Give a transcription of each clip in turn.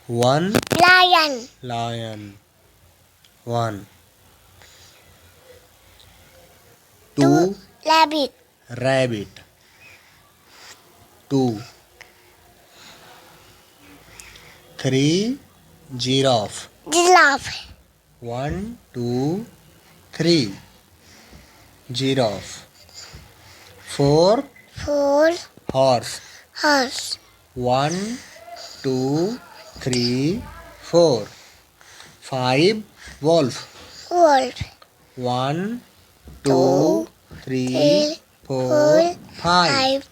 One lion, lion. One. two Two rabbit, rabbit. Two. Three giraffe. giraffe, One, two, three. Giraffe. Four four horse. horse, One, two, three, four. Five wolf. wolf, One, two, two, three, three, four, four, five. five,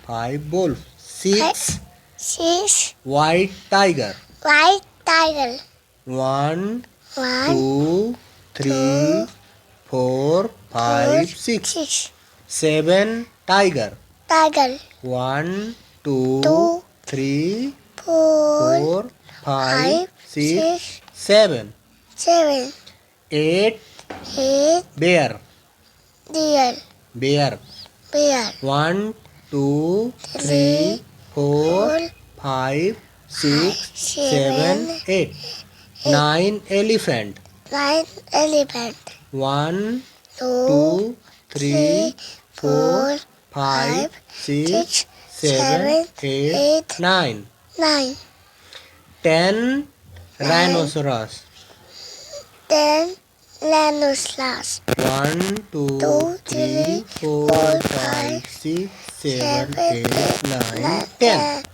Five wolf. Six six white tiger. white tiger, One, one, two, three, four, four, five, six. six Seven tiger. tiger, One, two, two, three, four, four, five, five, six, six, seven. seven, Eight eight bear. deer, Bear. bear, One, two, three, four, five, six, seven, eight. Nine elephant. nine elephant, One, two, two, three, four, four, five, six, seven, eight, eight, nine. nine, 10 rhinoceros. 10 rhinoceros, One, two, three, four, five, six, seven, eight, nine, 10.